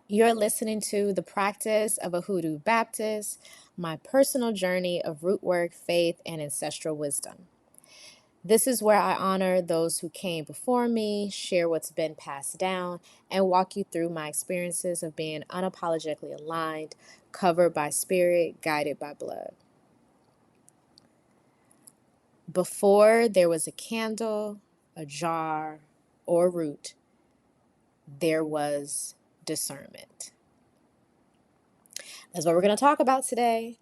You're listening to The Practice of a Hoodoo Baptist, my personal journey of rootwork, faith, and ancestral wisdom. This is where I honor those who came before me, share what's been passed down, and walk you through my experiences of being unapologetically aligned, covered by spirit, guided by blood. Before there was a candle, a jar, or root, there was discernment. That's what we're going to talk about today.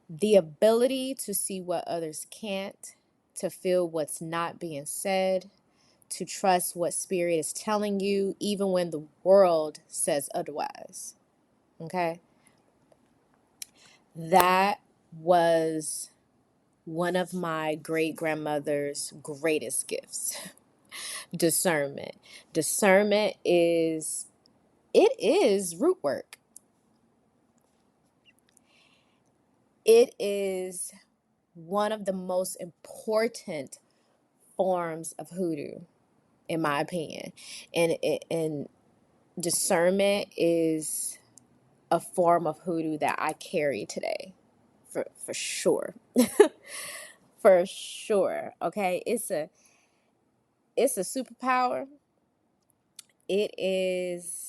The ability to see what others can't, to feel what's not being said, to trust what spirit is telling you, even when the world says otherwise. Okay? That was one of my great grandmother's greatest gifts. Discernment. Discernment is root work. It is one of the most important forms of hoodoo, in my opinion. And discernment is a form of hoodoo that I carry today, for sure. For sure. Okay, it's a superpower. It is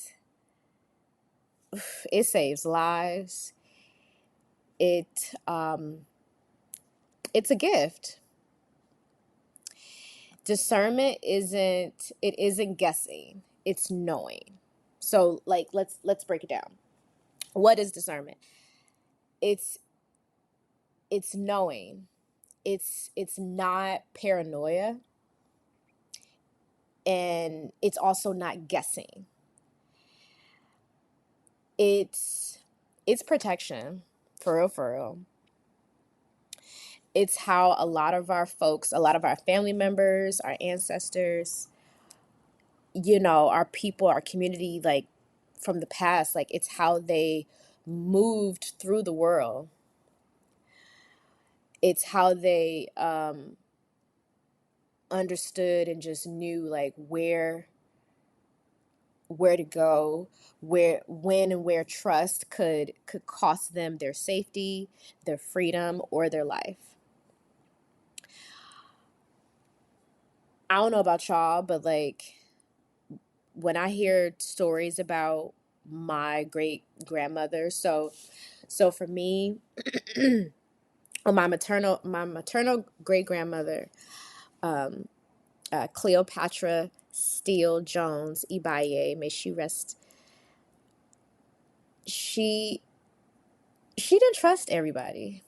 it saves lives. It it's a gift. Discernment isn't guessing. It's knowing. So like let's break it down. What is discernment? It's it's knowing. It's not paranoia, and it's also not guessing. It's it's protection, for real. It's how a lot of our folks, a lot of our family members, our ancestors, our people, our community, like from the past, like it's how they moved through the world. It's how they understood and just knew like where to go, where when and where trust could cost them their safety, their freedom, or their life. I don't know about y'all, but like when I hear stories about my great grandmother, so for me, my maternal great grandmother, um, Cleopatra Steele Jones Ibaye, may she rest. She she didn't trust everybody.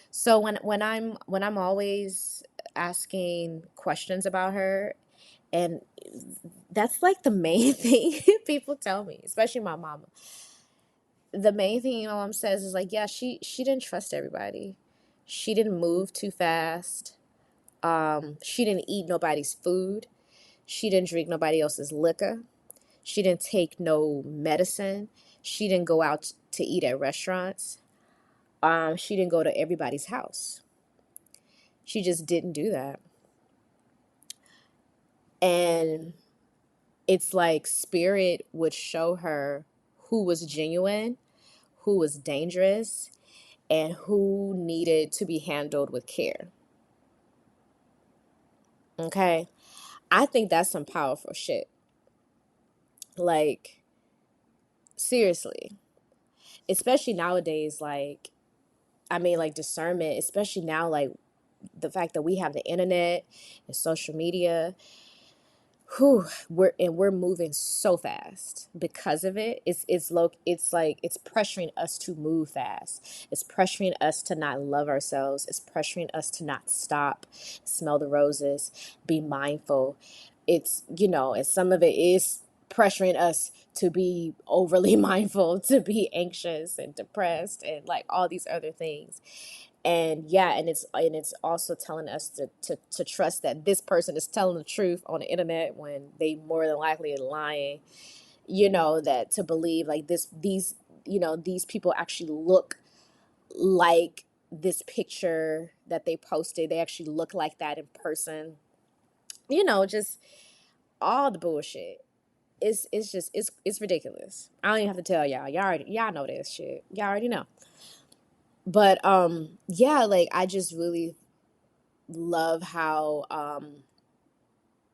So when I'm always asking questions about her, and that's like the main thing people tell me, especially my mama. The main thing my mom says is like, yeah, she didn't trust everybody. She didn't move too fast. She didn't eat nobody's food. She didn't drink nobody else's liquor. She didn't take no medicine. She didn't go out to eat at restaurants. She didn't go to everybody's house. She just didn't do that. And it's like spirit would show her who was genuine, who was dangerous, and who needed to be handled with care. Okay? I think that's some powerful shit. Like, seriously. Especially nowadays, like, I mean, like, discernment, especially now, like, the fact that we have the internet and social media. Whew, we're moving so fast because of it. It's like it's pressuring us to move fast. It's pressuring us to not love ourselves. It's pressuring us to not stop, smell the roses, be mindful. And some of it is pressuring us to be overly mindful, to be anxious and depressed and like all these other things. And yeah, and it's also telling us to trust that this person is telling the truth on the internet when they more than likely are lying. That to believe like these people actually look like this picture that they posted. They actually look like that in person. Just all the bullshit. it's ridiculous. I don't even have to tell y'all. Y'all know this shit. Y'all already know. But yeah, like I just really love how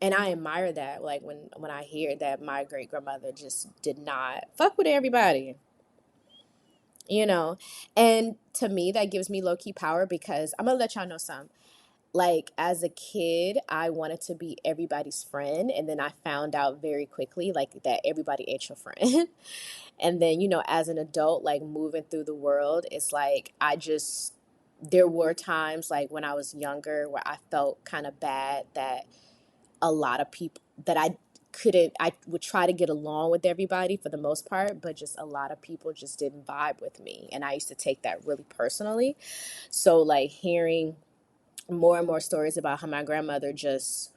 and I admire that, like when I hear that my great grandmother just did not fuck with everybody, you know. And to me that gives me low key power, because I'm gonna let y'all know some. Like as a kid, I wanted to be everybody's friend, and then I found out very quickly like that everybody ain't your friend. And then, as an adult, like moving through the world, it's like there were times like when I was younger where I felt kind of bad that a lot of people that I would try to get along with everybody for the most part, but just a lot of people just didn't vibe with me. And I used to take that really personally. So like hearing more and more stories about how my grandmother just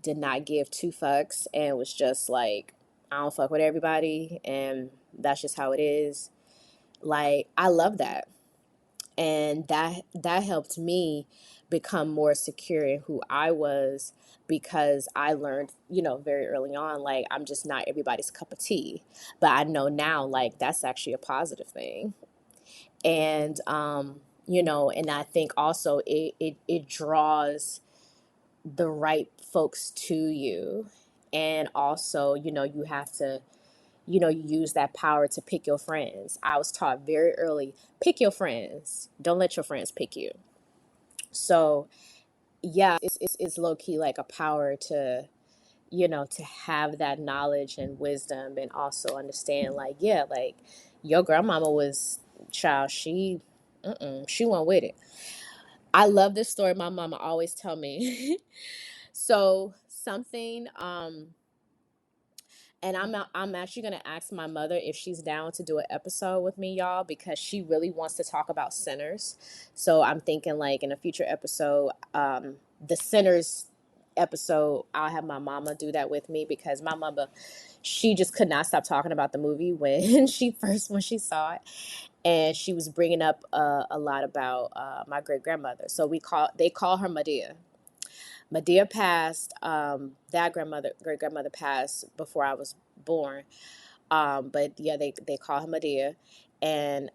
did not give two fucks and was just like, I don't fuck with everybody and that's just how it is. Like I love that. And that helped me become more secure in who I was, because I learned, very early on, like I'm just not everybody's cup of tea. But I know now like that's actually a positive thing. And and I think also it draws the right folks to you. And also, you have to, use that power to pick your friends. I was taught very early, pick your friends. Don't let your friends pick you. So yeah, it's low key like a power to, to have that knowledge and wisdom, and also understand like, yeah, like your grandmama was child, she went with it. I love this story my mama always tell me. So something, and I'm actually gonna ask my mother if she's down to do an episode with me, y'all, because she really wants to talk about sinners. So I'm thinking like in a future episode, the sinners episode, I'll have my mama do that with me, because my mama, she just could not stop talking about the movie when when she saw it, and she was bringing up a lot about my great grandmother. So they call her Madear. Madear passed. That great grandmother passed before I was born. But yeah, they call her Madear, and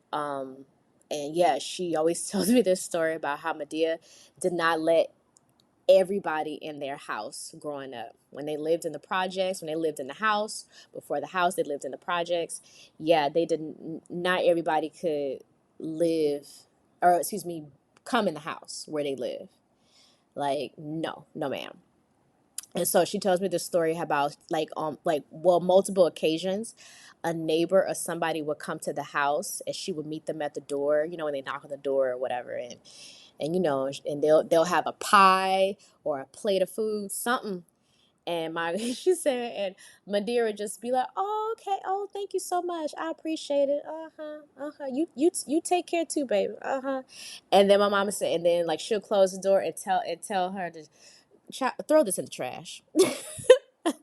yeah, she always tells me this story about how Madear did not let everybody in their house growing up. When they lived in the projects, when they lived in the house, before the house, they lived in the projects. Yeah, they didn't. Not everybody could live, or excuse me, come in the house where they live. Like, no, no, ma'am. And so she tells me this story about multiple occasions, a neighbor or somebody would come to the house and she would meet them at the door, when they knock on the door or whatever, and and they'll have a pie or a plate of food, something. And my she said, and Madeira would just be like, "Oh, okay, oh, thank you so much, I appreciate it. You take care too, baby. And then my mama said, and then like she'll close the door and tell her to throw this in the trash. I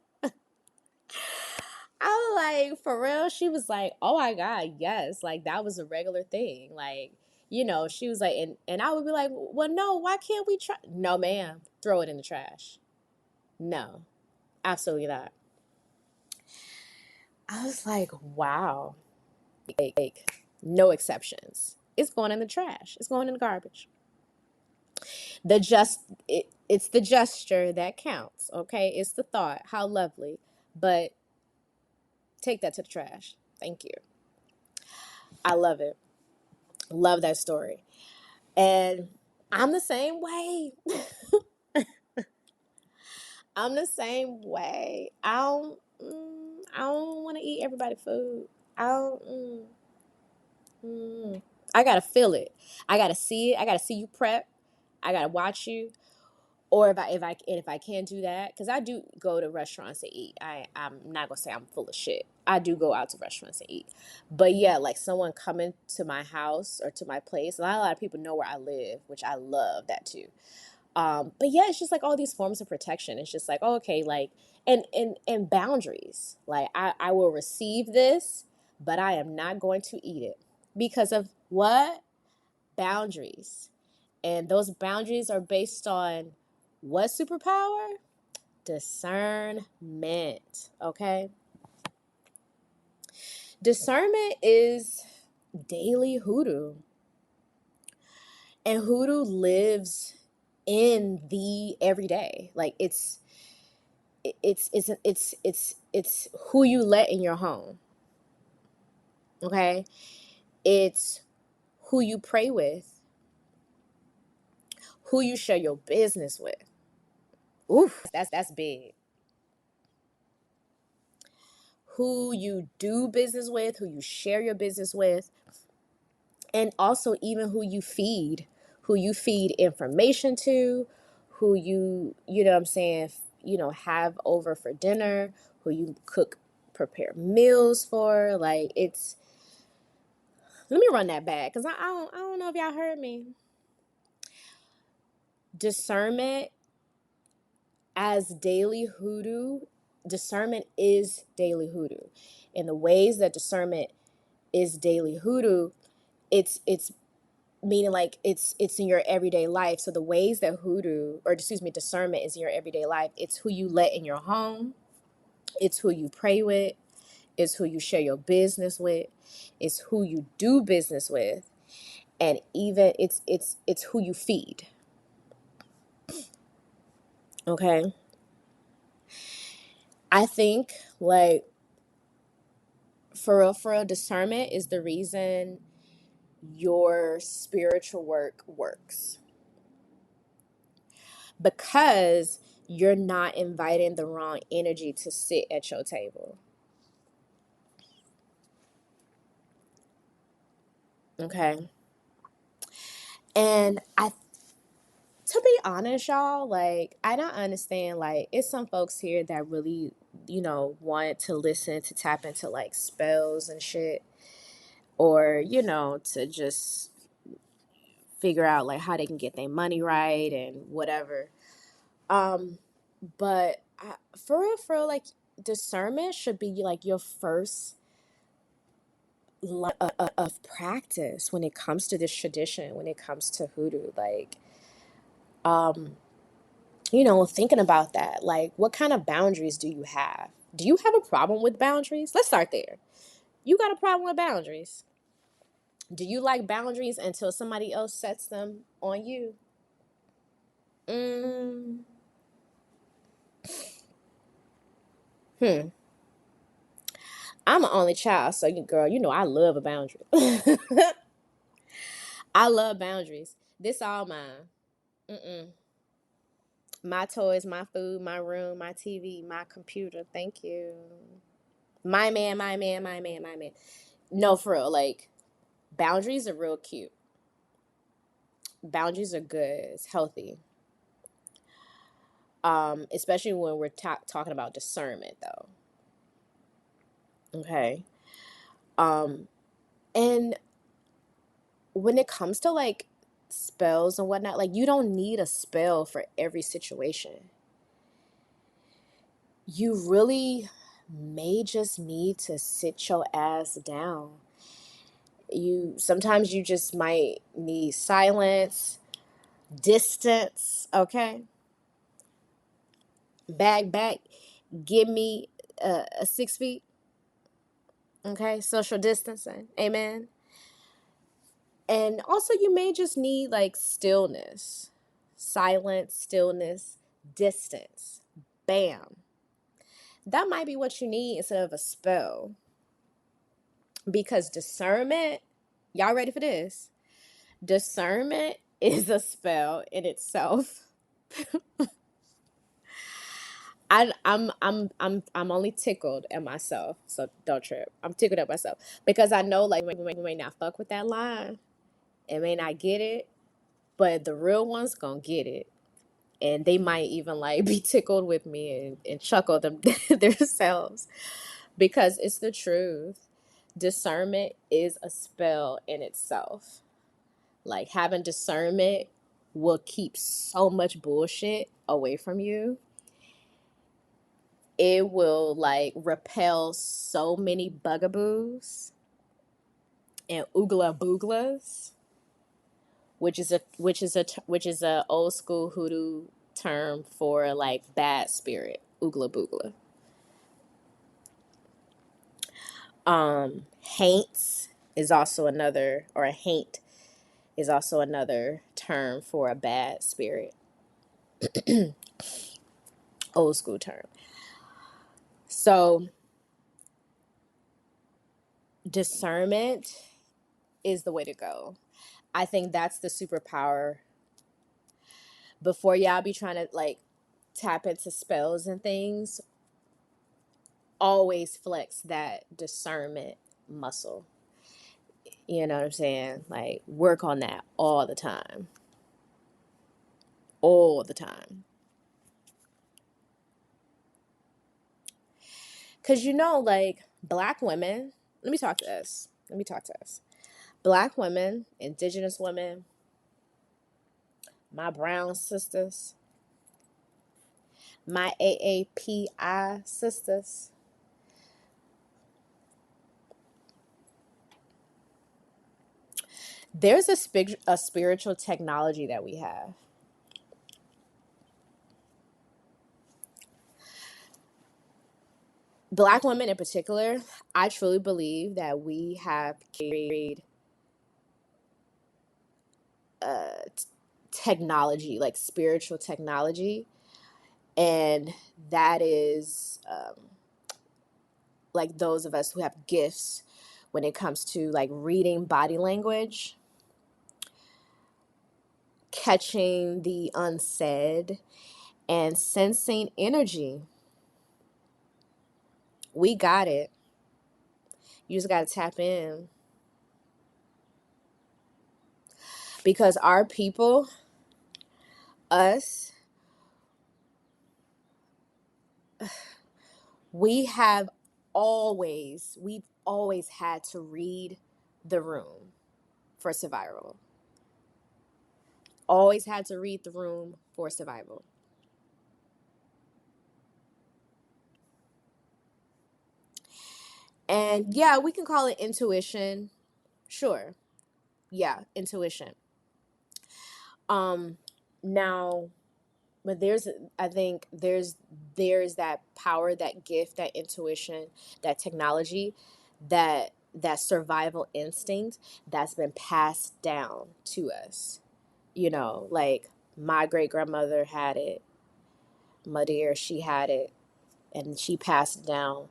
was like, for real? She was like, oh my God, yes. Like that was a regular thing. Like, she was like, and I would be like, well, no, why can't we try? No, ma'am, throw it in the trash. No, absolutely not. I was like, wow. Like no exceptions. It's going in the trash. It's going in the garbage. It's the gesture that counts, okay? It's the thought. How lovely. But take that to the trash. Thank you. I love it. Love that story. And I'm the same way. I'm the same way. I don't want to eat everybody's food. I don't. I gotta feel it. I gotta see it. I gotta see you prep. I gotta watch you. Or if I can't do that, because I do go to restaurants to eat. I'm not gonna say I'm full of shit. I do go out to restaurants to eat, but yeah, like someone coming to my house or to my place. Not a lot of people know where I live, which I love that too. But yeah, it's just like all these forms of protection. It's just like, oh, okay, like and boundaries. Like I will receive this, but I am not going to eat it because of what? Boundaries. And those boundaries are based on what superpower? Discernment. Okay. Discernment is daily hoodoo. And hoodoo lives in the everyday. Like it's who you let in your home. Okay? It's who you pray with, who you share your business with. Oof, that's big. Who you do business with, who you share your business with, and also even who you feed information to, who you know what I'm saying, have over for dinner, who you prepare meals for. Like, it's, let me run that back because I don't know if y'all heard me. Discernment as daily hoodoo, discernment is daily hoodoo. And the ways that discernment is daily hoodoo, it's meaning like it's in your everyday life. So the ways that discernment is in your everyday life, it's who you let in your home, it's who you pray with, it's who you share your business with, it's who you do business with, and even it's who you feed. Okay? I think, like, for real, discernment is the reason your spiritual work works, because you're not inviting the wrong energy to sit at your table. Okay. And to be honest, y'all, like, I don't understand. Like, it's some folks here that really, want to listen, to tap into like spells and shit, or, to just figure out like how they can get their money right and whatever. But for real, like, discernment should be like your first line of practice when it comes to this tradition, when it comes to hoodoo. Like, um, thinking about that, like, what kind of boundaries do you have? Do you have a problem with boundaries? Let's start there. You got a problem with boundaries? Do you like boundaries until somebody else sets them on you? Mm, hmm. I'm an only child, so girl, I love a boundary. I love boundaries. This all mine. Mm-mm. My toys, my food, my room, my TV, my computer. Thank you. My man, my man, my man, my man. No, for real. Like, boundaries are real cute. Boundaries are good. It's healthy. Especially when we're talking about discernment, though. Okay. Um, and when it comes to like spells and whatnot, like, you don't need a spell for every situation. You really may just need to sit your ass down. Sometimes you just might need silence, distance. Okay, back, give me a 6 feet. Okay, social distancing. Amen. And also, you may just need like stillness, silence, stillness, distance. Bam. That might be what you need instead of a spell. Because discernment, y'all ready for this? Discernment is a spell in itself. I'm only tickled at myself, so don't trip. I'm tickled at myself because I know, like, we may not fuck with that line, and may not get it, but the real ones gonna get it, and they might even like be tickled with me and chuckle them themselves, because it's the truth. Discernment is a spell in itself. Like, having discernment will keep so much bullshit away from you. It will like repel so many bugaboos and oogla booglas, which is a old school hoodoo term for like bad spirit, oogla boogla. Haints is also another, or a haint is also another term for a bad spirit. Old school term. So discernment is the way to go. I think that's the superpower. Before y'all be trying to like tap into spells and things, always flex that discernment muscle. You know what I'm saying? Like, work on that all the time. All the time. Because, like, black women, let me talk to us. Black women, indigenous women, my brown sisters, my AAPI sisters. There's a spiritual technology that we have. Black women in particular, I truly believe that we have carried technology, like spiritual technology, and that is like those of us who have gifts when it comes to like reading body language, catching the unsaid, and sensing energy. We got it. You just got to tap in. Because our people, us, we've always had to read the room for survival. Always had to read the room for survival. And yeah, we can call it intuition. Sure. Yeah, intuition. Um Now, but I think there's that power, that gift, that intuition, that technology, that survival instinct that's been passed down to us. Like my great grandmother had it, Madear, she had it, and she passed it down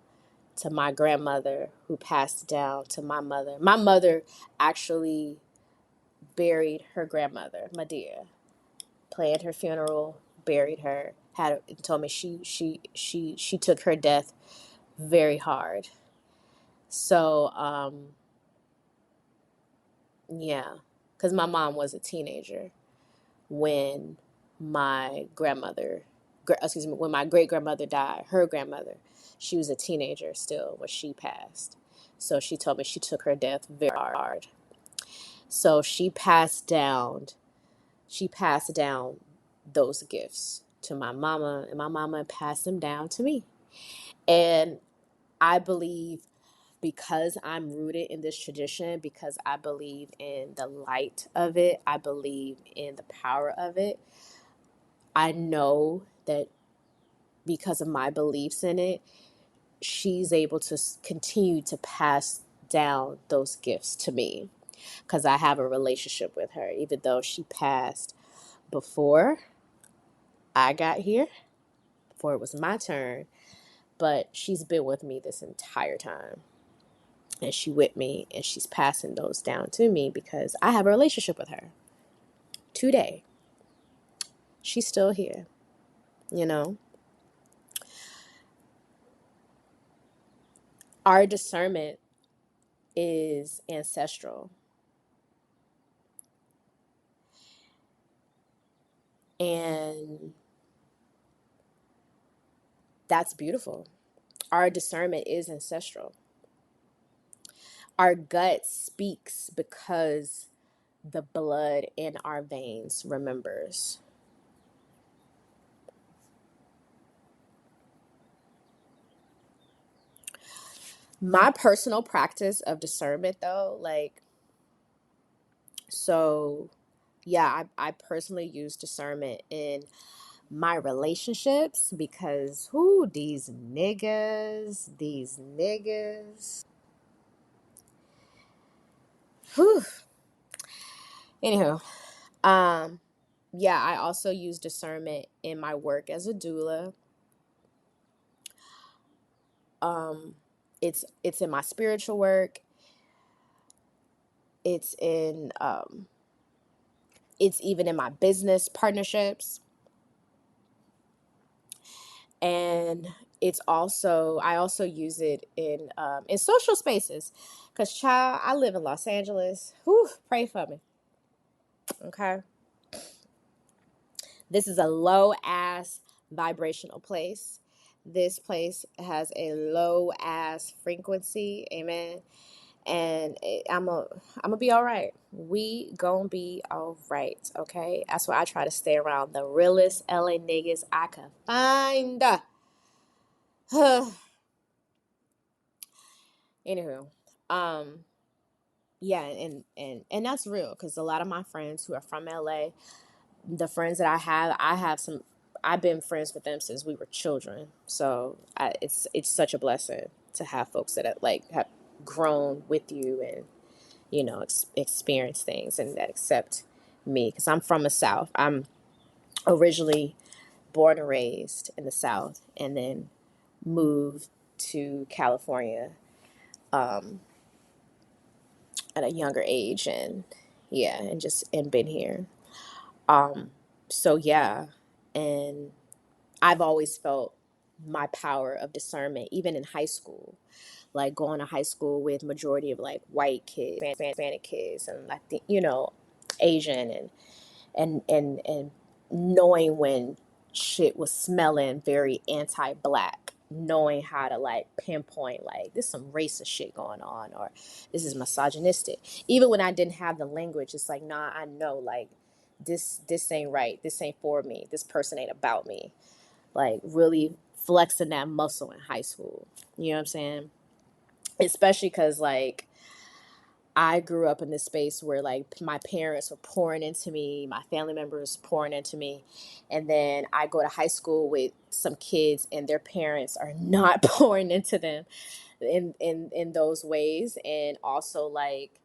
to my grandmother, who passed it down to my mother. My mother actually buried her grandmother, Madear, planned her funeral, buried her, told me she took her death very hard. So yeah, because my mom was a teenager when my grandmother, excuse me, when my great grandmother died. Her grandmother, she was a teenager still when she passed. So she told me she took her death very hard. So she passed down those gifts to my mama, and my mama passed them down to me. And I believe, because I'm rooted in this tradition, because I believe in the light of it, I believe in the power of it, I know that because of my beliefs in it, she's able to continue to pass down those gifts to me, because I have a relationship with her, even though she passed before I got here, before it was my turn. But she's been with me this entire time. And she with me, and she's passing those down to me because I have a relationship with her. Today, she's still here, you know. Our discernment is ancestral. And that's beautiful. Our discernment is ancestral. Our gut speaks because the blood in our veins remembers. My personal practice of discernment, though, like, so yeah, I personally use discernment in my relationships because, who, these niggas. Whew. Anywho, yeah, I also use discernment in my work as a doula. Um, it's in my spiritual work. It's in it's even in my business partnerships, and it's also I also use it in social spaces, cause child, I live in Los Angeles. Whew, pray for me, okay? This is a low ass vibrational place. This place has a low ass frequency, amen. And I'm gonna be all right. We gonna be all right, okay? That's why I try to stay around the realest LA niggas I can find. Anywho, um, yeah, and that's real because a lot of my friends who are from LA, the friends that I have some. I've been friends with them since we were children, so it's such a blessing to have folks that have grown with you and experience things and that accept me because I'm from the South. I'm originally born and raised in the South, and then moved to California um, at a younger age, and yeah, and been here. Um, so yeah, and I've always felt my power of discernment, even in high school. Like going to high school with majority of like white kids, Hispanic kids, and Asian, and knowing when shit was smelling very anti-black, knowing how to like pinpoint like this some racist shit going on, or this is misogynistic. Even when I didn't have the language, it's like, nah, I know like this ain't right. This ain't for me. This person ain't about me. Like really flexing that muscle in high school. You know what I'm saying? Especially because like I grew up in this space where like my parents were pouring into me, my family members pouring into me, and then I go to high school with some kids and their parents are not pouring into them in those ways. And also like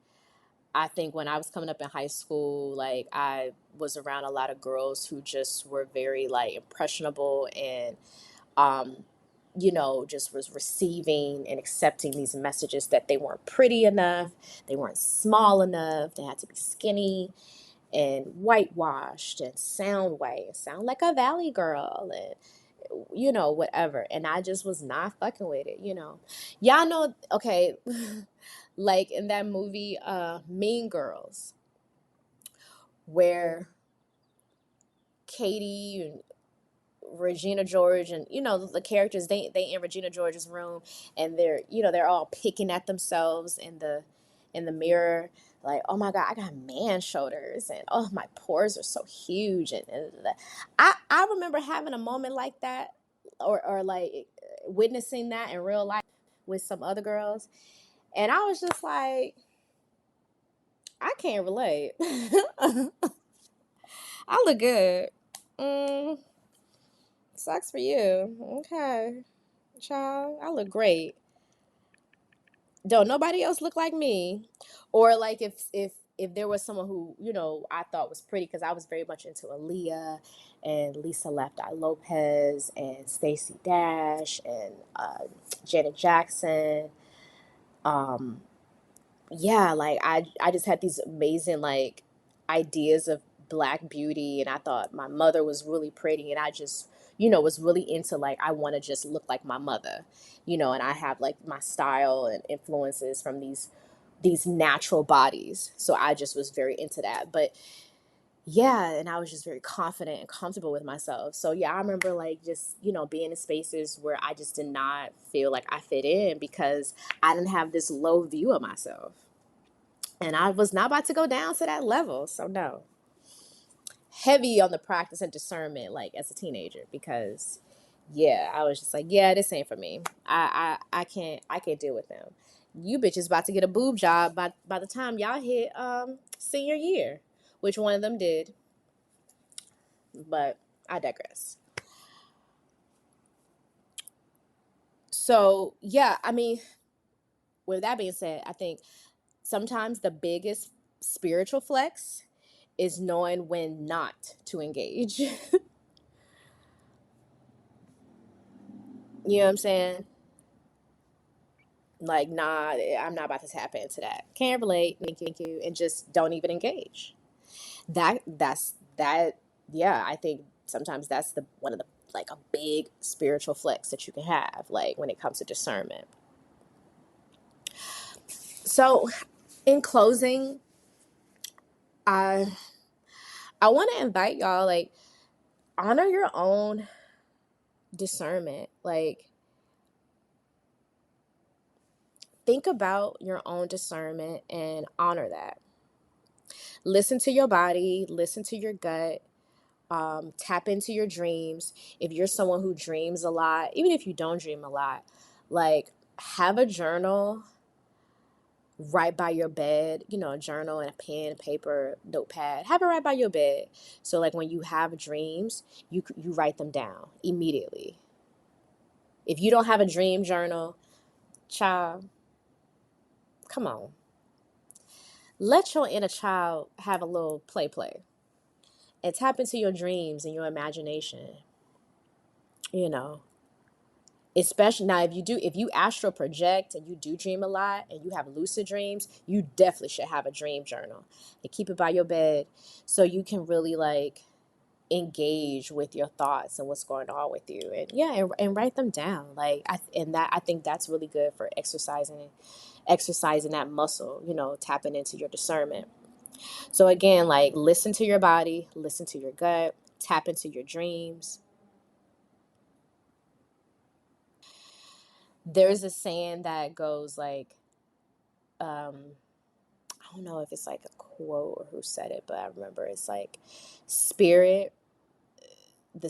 I think when I was coming up in high school, like I was around a lot of girls who just were very like impressionable and um, just was receiving and accepting these messages that they weren't pretty enough, they weren't small enough, they had to be skinny and whitewashed and sound white, and sound like a valley girl, and whatever. And I just was not fucking with it. Y'all know, okay, like in that movie, Mean Girls, where Katie and Regina George and the characters, they in Regina George's room, and they're all picking at themselves in the mirror, like, oh my god, I got man shoulders, and oh, my pores are so huge, and I remember having a moment like that, or like witnessing that in real life with some other girls, and I was just like, I can't relate. I look good. mm, Sucks for you. Okay. Child, I look great. Don't nobody else look like me. Or like if there was someone who I thought was pretty, because I was very much into Aaliyah and Lisa Left Eye Lopez and Stacey Dash and Janet Jackson. Um, yeah, like I just had these amazing like ideas of black beauty, and I thought my mother was really pretty, and I just was really into like I want to just look like my mother, and I have like my style and influences from these natural bodies, so I just was very into that. But yeah, and I was just very confident and comfortable with myself. So yeah, I remember like just being in spaces where I just did not feel like I fit in because I didn't have this low view of myself. And I was not about to go down to that level. So no. Heavy on the practice and discernment, like as a teenager, because yeah, I was just like, yeah, this ain't for me. I can't deal with them. You bitches about to get a boob job by the time y'all hit senior year, which one of them did. But I digress. So yeah, I mean, with that being said, I think sometimes the biggest spiritual flex is knowing when not to engage. You know what I'm saying? Like, nah, I'm not about to tap into that. Can't relate. Thank you. And just don't even engage. That. Yeah, I think sometimes that's the one of the like a big spiritual flex that you can have, like when it comes to discernment. So, in closing, I I want to invite y'all, like, honor your own discernment. Like, think about your own discernment and honor that. Listen to your body, listen to your gut, tap into your dreams. If you're someone who dreams a lot, even if you don't dream a lot, like, have a journal right by your bed, a journal and a pen, paper, notepad. Have it right by your bed. So, like, when you have dreams, you write them down immediately. If you don't have a dream journal, child, come on. Let your inner child have a little play and tap into your dreams and your imagination. You know, especially now, if you astral project and you do dream a lot and you have lucid dreams, you definitely should have a dream journal and keep it by your bed so you can really, like, engage with your thoughts and what's going on with you, and yeah, and write them down. Like, I think that's really good for exercising that muscle, tapping into your discernment. So again, like, listen to your body, listen to your gut, tap into your dreams. There's a saying that goes like, I don't know if it's like a quote or who said it, but I remember it's like, spirit,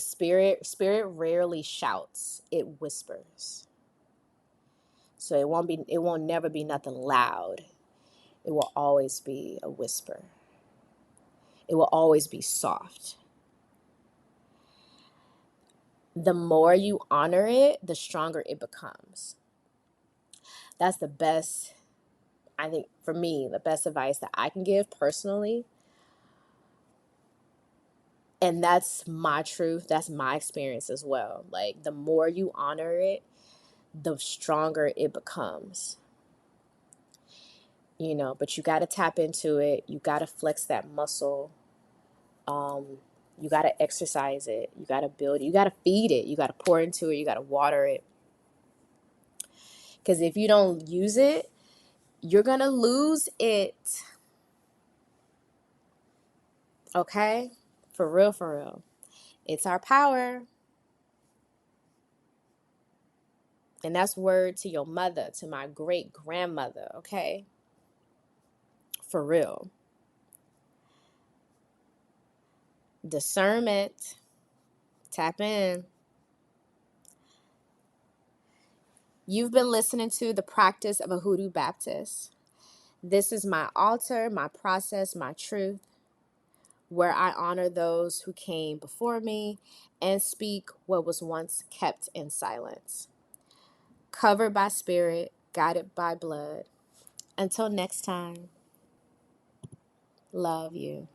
spirit rarely shouts, it whispers. So it won't never be nothing loud. It will always be a whisper. It will always be soft. The more you honor it, the stronger it becomes. That's the best, I think, for me, the best advice that I can give personally. And that's my truth. That's my experience as well. Like, the more you honor it, the stronger it becomes. But you got to tap into it. You got to flex that muscle. You got to exercise it. You got to build it. You got to feed it. You got to pour into it. You got to water it. Because if you don't use it, you're going to lose it. Okay? For real, for real. It's our power. And that's word to your mother, to my great grandmother. Okay? For real. Discernment. Tap in. You've been listening to The Practice of a Hoodoo Baptist. This is my altar, my process, my truth, where I honor those who came before me and speak what was once kept in silence. Covered by spirit, guided by blood. Until next time, love you.